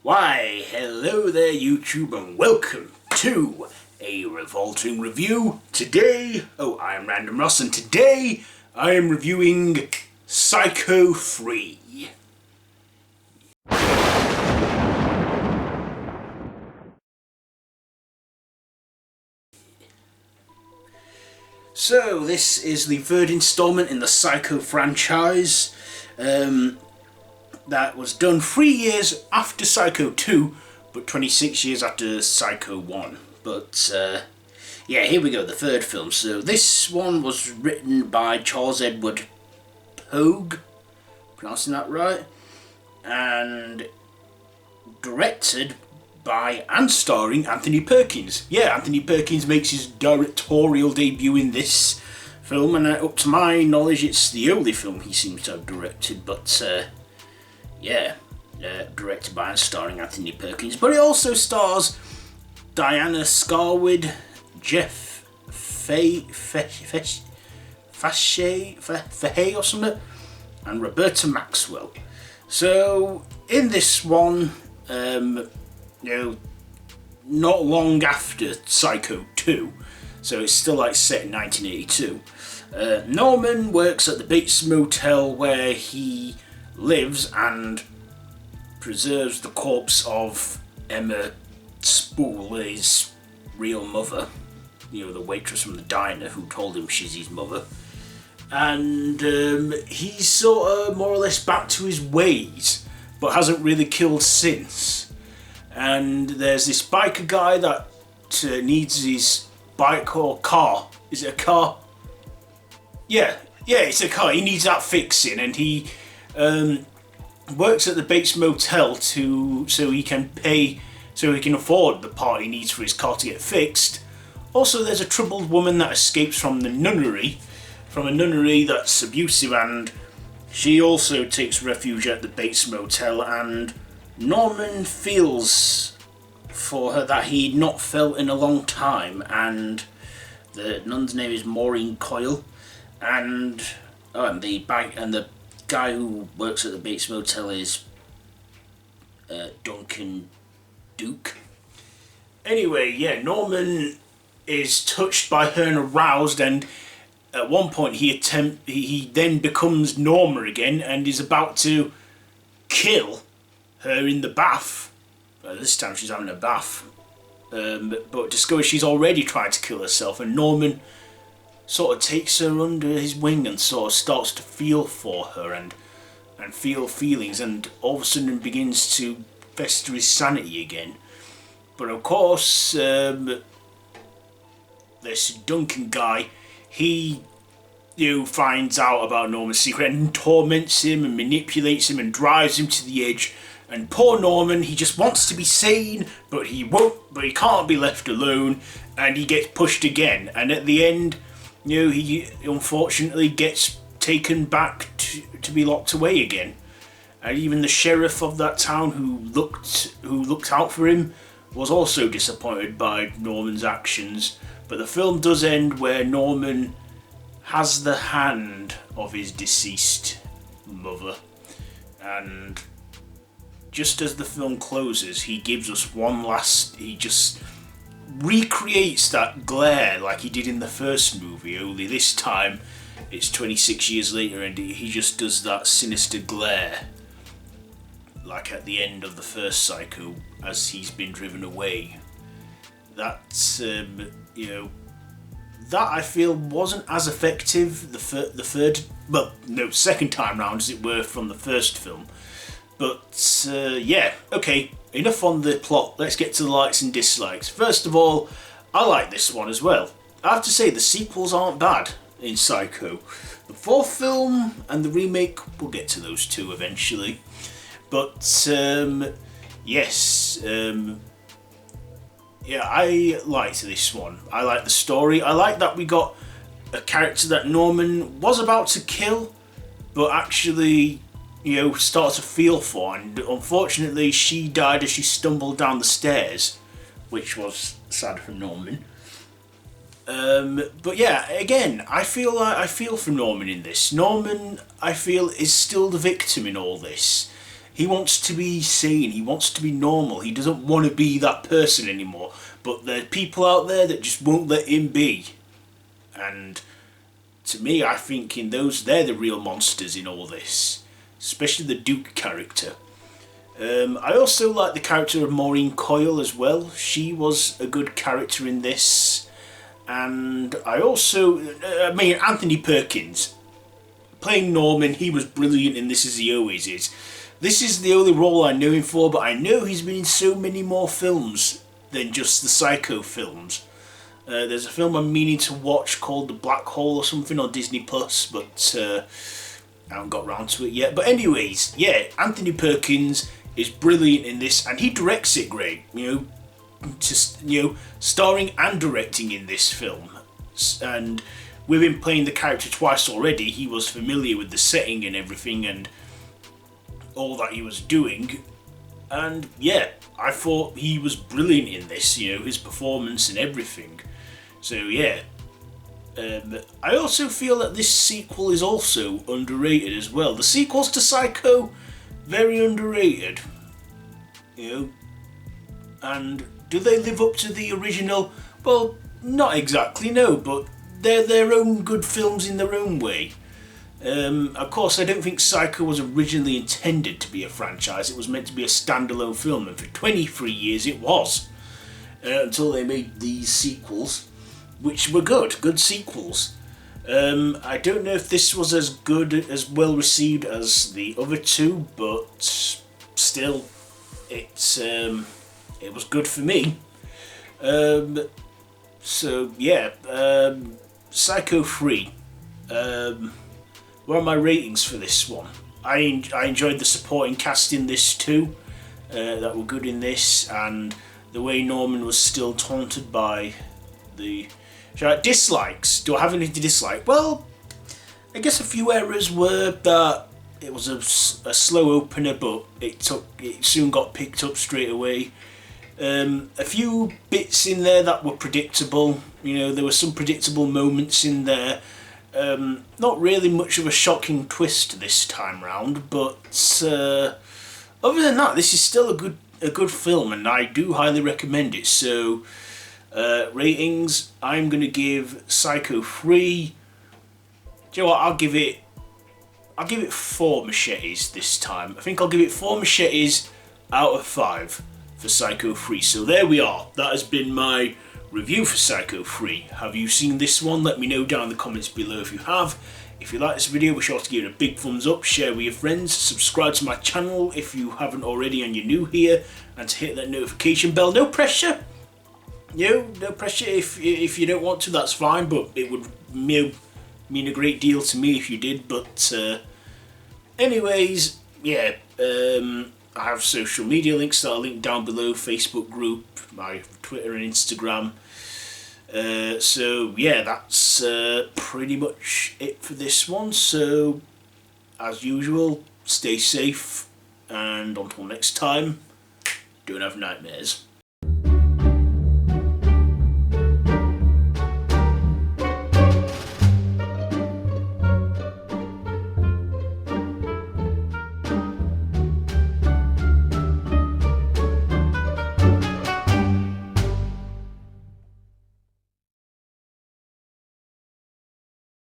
Why, hello there YouTube and welcome to a Revolting review. Today, I am Random Ross and today I am reviewing Psycho 3. So this is the third installment in the Psycho franchise. That was done 3 years after Psycho 2, but 26 years after Psycho 1. But, yeah, here we go, the third film. So this one was written by Charles Edward Pogue, pronouncing that right, and directed by and starring Anthony Perkins. Yeah, Anthony Perkins makes his directorial debut in this film, and up to my knowledge it's the only film he seems to have directed, but yeah, directed by and starring Anthony Perkins. But it also stars Diana Scarwood, Jeff Fahey or something, and Roberta Maxwell. So in this one, not long after Psycho 2, so it's still like set in 1982, Norman works at the Bates Motel where he lives and preserves the corpse of Emma Spool, his real mother, the waitress from the diner who told him she's his mother. And he's sort of more or less back to his ways, but hasn't really killed since. And there's this biker guy that needs his bike or car. Is it a car? Yeah, it's a car. He needs that fixing, and he works at the Bates Motel so he can afford the part he needs for his car to get fixed. Also, there's a troubled woman that escapes from a nunnery that's abusive, and she also takes refuge at the Bates Motel, and Norman feels for her that he'd not felt in a long time, and the nun's name is Maureen Coyle, and the guy who works at the Bates Motel is Duncan Duke. Anyway, yeah, Norman is touched by her and aroused, and at one point he then becomes Norma again and is about to kill her in the bath. This time she's having a bath, but discovers she's already tried to kill herself, and Norman sort of takes her under his wing and sort of starts to feel for her and feel feelings, and all of a sudden begins to fester his sanity again. But of course, this Duncan guy, he finds out about Norman's secret and torments him and manipulates him and drives him to the edge. And poor Norman, he just wants to be sane, but he can't be left alone, and he gets pushed again. And at the end, he unfortunately gets taken back to be locked away again. And even the sheriff of that town who looked out for him was also disappointed by Norman's actions. But the film does end where Norman has the hand of his deceased mother, and just as the film closes, he gives us he just recreates that glare like he did in the first movie, only this time it's 26 years later, and he just does that sinister glare like at the end of the first Psycho as he's been driven away. That that I feel wasn't as effective second time round, as it were, from the first film. But yeah, okay, enough on the plot, let's get to the likes and dislikes. First of all, I like this one as well. I have to say, the sequels aren't bad in Psycho. The fourth film and the remake, we'll get to those two eventually. But yes, yeah, I liked this one. I like the story. I like that we got a character that Norman was about to kill, but actually, starts to feel for. And unfortunately, she died as she stumbled down the stairs, which was sad for Norman. But yeah, again, I feel for Norman in this. Norman, I feel, is still the victim in all this. He wants to be sane, he wants to be normal, he doesn't want to be that person anymore. But there are people out there that just won't let him be. And to me, I think they're the real monsters in all this. Especially the Duke character. I also like the character of Maureen Coyle as well. She was a good character in this. And Anthony Perkins, playing Norman, he was brilliant in this, as he always is. This is the only role I know him for, but I know he's been in so many more films than just the Psycho films. There's a film I'm meaning to watch called The Black Hole or something on Disney Plus, but I haven't got round to it yet. But anyways, yeah, Anthony Perkins is brilliant in this, and he directs it great. Starring and directing in this film, and with him playing the character twice already, he was familiar with the setting and everything, and all that he was doing. And yeah, I thought he was brilliant in this. His performance and everything. So yeah. I also feel that this sequel is also underrated as well. The sequels to Psycho, very underrated. And do they live up to the original? Well, not exactly, no, but they're their own good films in their own way. Of course, I don't think Psycho was originally intended to be a franchise. It was meant to be a standalone film, and for 23 years it was. Until they made these sequels, which were good sequels. I don't know if this was as well received as the other two, but still, it was good for me. So yeah, Psycho 3. What are my ratings for this one? I enjoyed the supporting cast in this too, that were good in this, and the way Norman was still taunted by the dislikes. Do I have anything to dislike? Well, I guess a few errors were that it was a slow opener, but it soon got picked up straight away. A few bits in there that were predictable. There were some predictable moments in there. Not really much of a shocking twist this time round, but other than that, this is still a good film, and I do highly recommend it. So, ratings, I'm going to give Psycho 3. Do you know what? I'll give it 4 machetes this time. I think I'll give it 4 machetes out of 5 for Psycho 3. So there we are. That has been my review for Psycho 3. Have you seen this one? Let me know down in the comments below if you have. If you like this video, be sure to give it a big thumbs up, share with your friends, subscribe to my channel if you haven't already and you're new here, and to hit that notification bell. No pressure. No pressure. If you don't want to, that's fine, but it would mean a great deal to me if you did. But anyways, yeah, I have social media links that are linked down below, Facebook group, my Twitter and Instagram. So yeah, that's pretty much it for this one. So as usual, stay safe, and until next time, don't have nightmares.